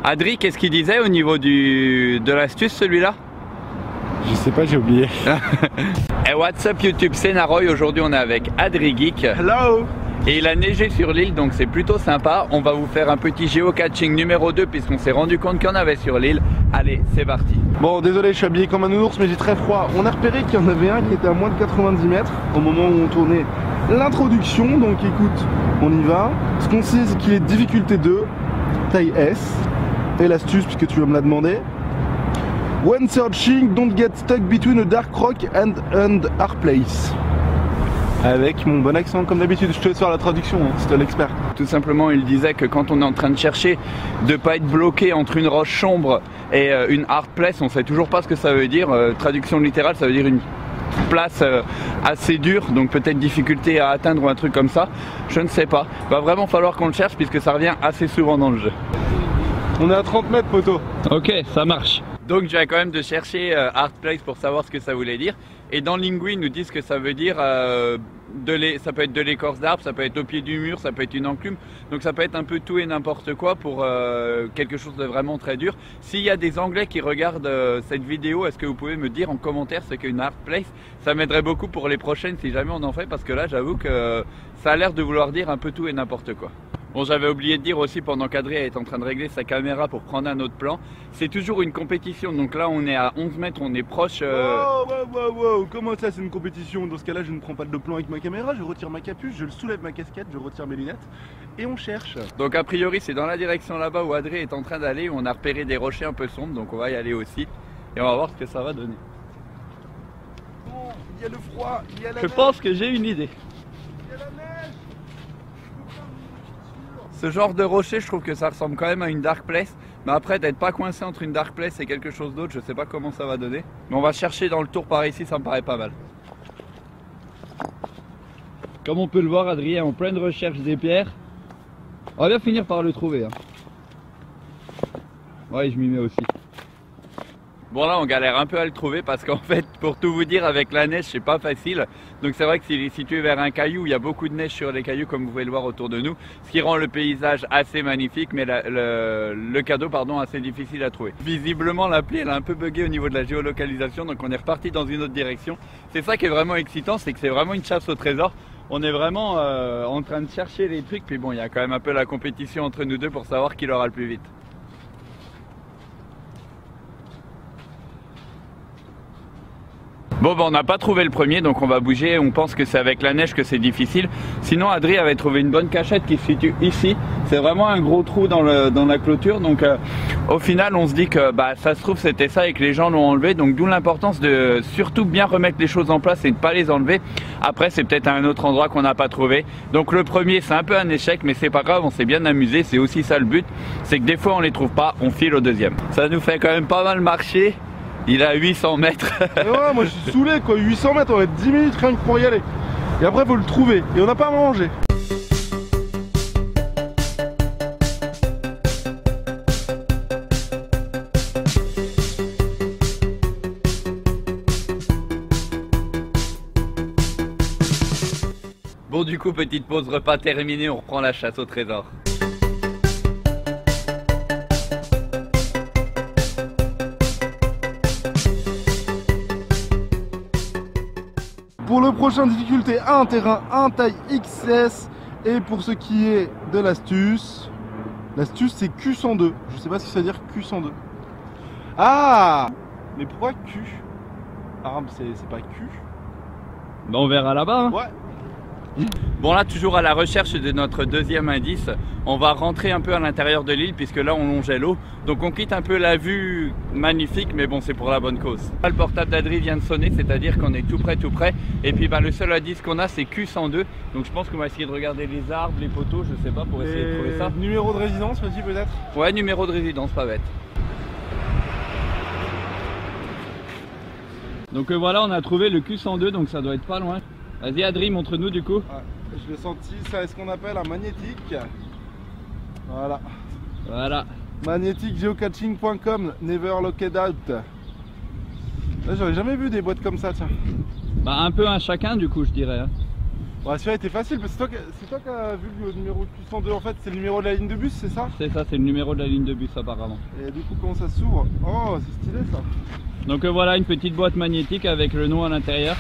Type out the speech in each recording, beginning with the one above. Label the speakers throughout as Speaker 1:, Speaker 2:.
Speaker 1: Adri, qu'est-ce qu'il disait au niveau de l'astuce celui-là?
Speaker 2: Je sais pas, j'ai oublié.
Speaker 1: Et what's up YouTube, c'est Naroy. Aujourd'hui on est avec Adri Geek.
Speaker 2: Hello.
Speaker 1: Et il a neigé sur l'île, donc c'est plutôt sympa. On va vous faire un petit géocaching numéro 2 puisqu'on s'est rendu compte qu'il y en avait sur l'île. Allez, c'est parti.
Speaker 2: Bon, désolé, je suis habillé comme un nounours, mais j'ai très froid. On a repéré qu'il y en avait un qui était à moins de 90 mètres au moment où on tournait l'introduction. Donc écoute, on y va. Ce qu'on sait, c'est qu'il est difficulté 2, taille S. Et l'astuce, puisque tu vas me la demander. When searching, don't get stuck between a dark rock and hard place. Avec mon bon accent comme d'habitude, je te laisse faire la traduction, hein, c'est toi l'expert.
Speaker 1: Tout simplement, il disait que quand on est en train de chercher de ne pas être bloqué entre une roche sombre et une hard place, on ne sait toujours pas ce que ça veut dire. Traduction littérale, ça veut dire une place assez dure, donc peut-être difficulté à atteindre ou un truc comme ça. Je ne sais pas. Il va vraiment falloir qu'on le cherche puisque ça revient assez souvent dans le jeu.
Speaker 2: On est à 30 mètres, poteau.
Speaker 1: Ok, ça marche. Donc j'avais quand même de chercher hard place pour savoir ce que ça voulait dire. Et dans Lingui, ils nous disent que ça veut dire, ça peut être de l'écorce d'arbre, ça peut être au pied du mur, ça peut être une enclume. Donc ça peut être un peu tout et n'importe quoi pour quelque chose de vraiment très dur. S'il y a des Anglais qui regardent cette vidéo, est-ce que vous pouvez me dire en commentaire ce qu'est une hard place? Ça m'aiderait beaucoup pour les prochaines si jamais on en fait, parce que là j'avoue que ça a l'air de vouloir dire un peu tout et n'importe quoi. Bon, j'avais oublié de dire aussi pendant qu'Adri est en train de régler sa caméra pour prendre un autre plan, c'est toujours une compétition, donc là on est à 11 mètres, on est proche...
Speaker 2: Wow, comment ça c'est une compétition? Dans ce cas là je ne prends pas de plan avec ma caméra, je retire ma capuche, je soulève ma casquette, je retire mes lunettes et on cherche.
Speaker 1: Donc a priori c'est dans la direction là-bas où Adri est en train d'aller, où on a repéré des rochers un peu sombres, donc on va y aller aussi et on va voir ce que ça va donner.
Speaker 2: Bon, il y a le froid, il y a la
Speaker 1: Je
Speaker 2: neige.
Speaker 1: pense que j'ai une idée.
Speaker 2: Il y a la neige.
Speaker 1: Ce genre de rocher, je trouve que ça ressemble quand même à une dark place. Mais après, d'être pas coincé entre une dark place et quelque chose d'autre, je sais pas comment ça va donner. Mais on va chercher dans le tour par ici, ça me paraît pas mal. Comme on peut le voir, Adrien est en pleine recherche des pierres. On va bien finir par le trouver. Ouais, je m'y mets aussi. Bon là on galère un peu à le trouver parce qu'en fait pour tout vous dire avec la neige c'est pas facile. Donc c'est vrai que s'il est situé vers un caillou, il y a beaucoup de neige sur les cailloux comme vous pouvez le voir autour de nous. Ce qui rend le paysage assez magnifique mais le cadeau assez difficile à trouver. Visiblement l'appli elle a un peu bugué au niveau de la géolocalisation, donc on est reparti dans une autre direction. C'est ça qui est vraiment excitant, c'est que c'est vraiment une chasse au trésor. On est vraiment en train de chercher les trucs, puis bon il y a quand même un peu la compétition entre nous deux pour savoir qui l'aura le plus vite. Bon on n'a pas trouvé le premier, donc on va bouger, on pense que c'est avec la neige que c'est difficile. Sinon Adri avait trouvé une bonne cachette qui se situe ici, c'est vraiment un gros trou dans la clôture, donc au final on se dit que ça se trouve c'était ça et que les gens l'ont enlevé, donc d'où l'importance de surtout bien remettre les choses en place et de ne pas les enlever. Après c'est peut-être à un autre endroit qu'on n'a pas trouvé, donc le premier c'est un peu un échec mais c'est pas grave, on s'est bien amusé, c'est aussi ça le but, c'est que des fois on les trouve pas, on file au deuxième. Ça nous fait quand même pas mal marcher. Il a 800 mètres.
Speaker 2: Ouais, moi je suis saoulé quoi, 800 mètres, on va être 10 minutes rien que pour y aller. Et après faut le trouver, et on n'a pas à manger.
Speaker 1: Bon du coup petite pause repas terminée, on reprend la chasse au trésor.
Speaker 2: Pour le prochain difficulté 1, terrain 1, taille XS. Et pour ce qui est de l'astuce, l'astuce c'est Q102. Je sais pas ce que ça veut dire Q102. Ah, mais pourquoi Q? Ah, c'est pas Q.
Speaker 1: On verra là-bas. Hein.
Speaker 2: Ouais.
Speaker 1: Bon là toujours à la recherche de notre deuxième indice, on va rentrer un peu à l'intérieur de l'île puisque là on longeait l'eau, donc on quitte un peu la vue magnifique mais bon c'est pour la bonne cause. Là, le portable d'Adri vient de sonner, c'est-à-dire qu'on est tout près et puis le seul indice qu'on a c'est Q102, donc je pense qu'on va essayer de regarder les arbres, les poteaux, je sais pas, pour essayer de trouver ça.
Speaker 2: Numéro de résidence aussi peut-être?
Speaker 1: Ouais, numéro de résidence, pas bête. Donc voilà, on a trouvé le Q102, donc ça doit être pas loin. Vas-y Adri, montre-nous du coup.
Speaker 2: Ouais, je l'ai senti, ça est ce qu'on appelle un magnétique. Voilà.
Speaker 1: Voilà.
Speaker 2: Magneticgeocaching.com, never locked out. Là j'aurais jamais vu des boîtes comme ça, tiens.
Speaker 1: Un peu un chacun du coup je dirais. Hein.
Speaker 2: Ouais, celui-là était facile parce que c'est toi qui as vu le numéro Q102 en fait, c'est le numéro de la ligne de bus, c'est ça?
Speaker 1: C'est ça, c'est le numéro de la ligne de bus apparemment.
Speaker 2: Et du coup comment ça s'ouvre? Oh c'est stylé ça.
Speaker 1: Donc voilà une petite boîte magnétique avec le nom à l'intérieur.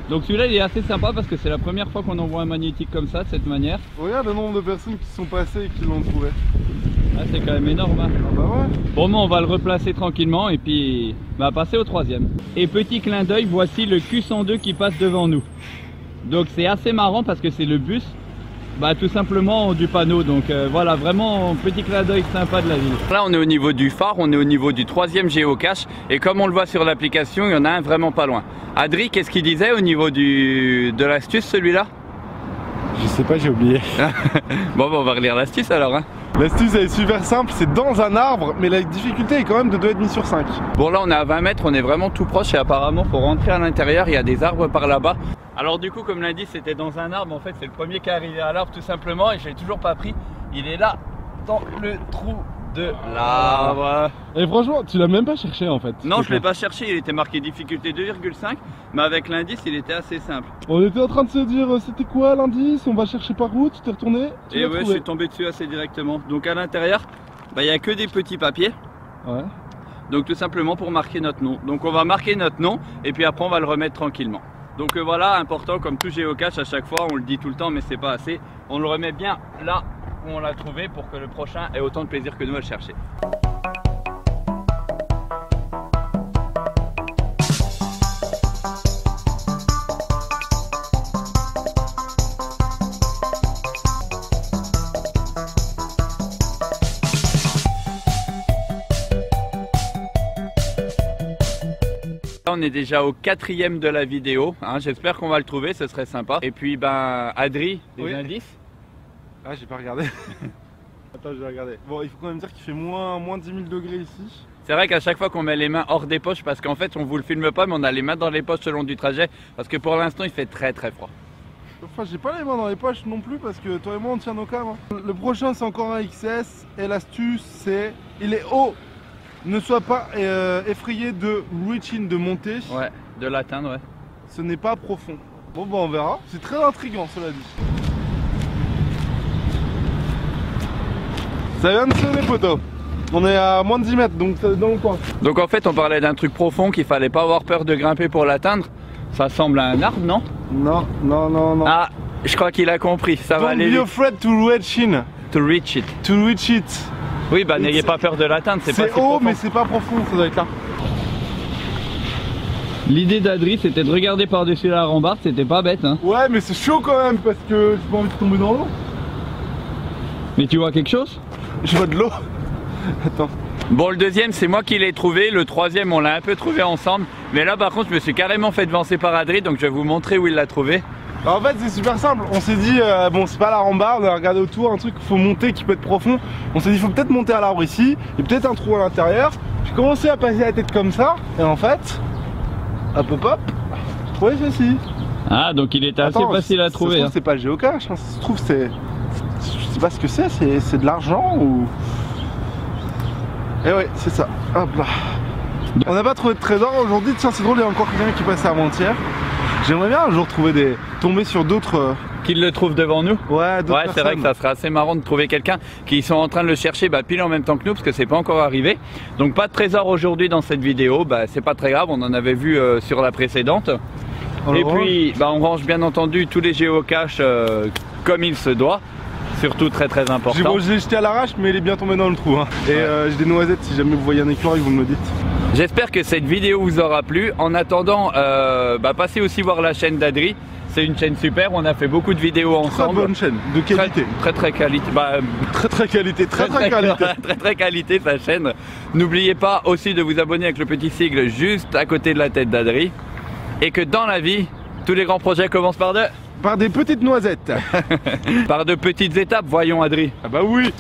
Speaker 1: Donc celui-là il est assez sympa parce que c'est la première fois qu'on envoie un magnétique comme ça, de cette manière.
Speaker 2: Regarde le nombre de personnes qui sont passées et qui l'ont trouvé.
Speaker 1: Ah, c'est quand même énorme hein.
Speaker 2: Ah bah ouais.
Speaker 1: Bon on va le replacer tranquillement et puis passer au troisième. Et petit clin d'œil, voici le Q102 qui passe devant nous. Donc c'est assez marrant parce que c'est le bus tout simplement du panneau. Donc voilà, vraiment petit clin d'œil sympa de la ville. Là on est au niveau du phare, on est au niveau du troisième géocache et comme on le voit sur l'application, il y en a un vraiment pas loin. Adri, qu'est-ce qu'il disait au niveau de l'astuce celui-là?
Speaker 2: Je sais pas, j'ai oublié.
Speaker 1: Bon on va relire l'astuce alors hein.
Speaker 2: L'astuce elle est super simple, c'est dans un arbre, mais la difficulté est quand même de 2,5 sur 5.
Speaker 1: Bon là on est à 20 mètres, on est vraiment tout proche et apparemment faut rentrer à l'intérieur, il y a des arbres par là-bas. Alors du coup comme l'indice c'était dans un arbre, en fait c'est le premier qui est arrivé à l'arbre tout simplement et je l'ai toujours pas pris. Il est là dans le trou de l'arbre.
Speaker 2: Et franchement tu l'as même pas cherché en fait.
Speaker 1: Non je l'ai pas cherché, il était marqué difficulté 2,5 mais avec l'indice il était assez simple.
Speaker 2: On était en train de se dire c'était quoi l'indice, on va chercher par où, tu t'es retourné?
Speaker 1: Et ouais je suis tombé dessus assez directement. Donc à l'intérieur il y a que des petits papiers.
Speaker 2: Ouais.
Speaker 1: Donc tout simplement pour marquer notre nom. Donc on va marquer notre nom et puis après on va le remettre tranquillement. Donc voilà, important comme tout géocache à chaque fois, on le dit tout le temps mais c'est pas assez. On le remet bien là où on l'a trouvé pour que le prochain ait autant de plaisir que nous à le chercher. On est déjà au 4e de la vidéo, hein. J'espère qu'on va le trouver, ce serait sympa. Et puis Adri, des indices?
Speaker 2: Ah j'ai pas regardé. Attends je vais regarder. Bon il faut quand même dire qu'il fait moins 10 000 degrés ici.
Speaker 1: C'est vrai qu'à chaque fois qu'on met les mains hors des poches, parce qu'en fait on vous le filme pas mais on a les mains dans les poches le long du trajet, parce que pour l'instant il fait très froid.
Speaker 2: Enfin j'ai pas les mains dans les poches non plus parce que toi et moi on tient nos câbles. Le prochain c'est encore un XS et l'astuce c'est il est haut. Ne sois pas effrayé de reach-in, de monter.
Speaker 1: Ouais, de l'atteindre, ouais.
Speaker 2: Ce n'est pas profond. Bon bah on verra. C'est très intriguant cela dit. Ça vient de sonner poteau. On est à moins de 10 mètres donc c'est dans le coin.
Speaker 1: Donc en fait on parlait d'un truc profond qu'il fallait pas avoir peur de grimper pour l'atteindre. Ça semble un arbre, non?
Speaker 2: Non.
Speaker 1: Ah, je crois qu'il a compris. Ça va aller vite.
Speaker 2: Don't be afraid to reach in.
Speaker 1: To reach it.
Speaker 2: To reach it.
Speaker 1: Oui, n'ayez pas peur de l'atteindre, c'est pas si
Speaker 2: haut
Speaker 1: profond.
Speaker 2: Mais c'est pas profond, ça doit être là.
Speaker 1: L'idée d'Adri c'était de regarder par-dessus la rambarde, c'était pas bête hein.
Speaker 2: Ouais mais c'est chaud quand même parce que j'ai pas envie de tomber dans l'eau.
Speaker 1: Mais tu vois quelque chose?
Speaker 2: Je vois de l'eau. Attends.
Speaker 1: Bon le deuxième c'est moi qui l'ai trouvé, le troisième on l'a un peu trouvé ensemble. Mais là par contre je me suis carrément fait devancer par Adri, donc je vais vous montrer où il l'a trouvé.
Speaker 2: Alors, en fait c'est super simple, on s'est dit bon c'est pas la rambarde, on a regardé autour un truc qu'il faut monter qui peut être profond. On s'est dit il faut peut-être monter à l'arbre ici, et peut-être un trou à l'intérieur. J'ai commencé à passer la tête comme ça, et en fait, hop, trouvez ceci.
Speaker 1: Ah donc il était assez facile à trouver.
Speaker 2: C'est pas le géocache, hein. Ça se trouve c'est... Je sais pas ce que c'est de l'argent ou... Et ouais c'est ça, hop là. On n'a pas trouvé de trésor aujourd'hui, tiens c'est drôle, il y a encore quelqu'un qui passait avant-hier. J'aimerais bien un jour tomber sur d'autres...
Speaker 1: Qu'ils le trouvent devant nous.
Speaker 2: Ouais,
Speaker 1: c'est vrai que ça serait assez marrant de trouver quelqu'un qui sont en train de le chercher pile en même temps que nous parce que c'est pas encore arrivé. Donc pas de trésor aujourd'hui dans cette vidéo, c'est pas très grave, on en avait vu sur la précédente. Et puis on range bien entendu tous les géocaches comme il se doit. Surtout très important.
Speaker 2: Je l'ai jeté à l'arrache mais il est bien tombé dans le trou hein. Et j'ai des noisettes, si jamais vous voyez un écureuil vous me le dites.
Speaker 1: J'espère que cette vidéo vous aura plu. En attendant, passez aussi voir la chaîne d'Adri. C'est une chaîne super, on a fait beaucoup de vidéos ensemble.
Speaker 2: Très bonne chaîne, de qualité.
Speaker 1: Très qualité. Très qualité sa chaîne. N'oubliez pas aussi de vous abonner avec le petit sigle juste à côté de la tête d'Adri. Et que dans la vie, tous les grands projets commencent
Speaker 2: par des petites noisettes.
Speaker 1: Par de petites étapes, voyons Adri.
Speaker 2: Ah bah oui.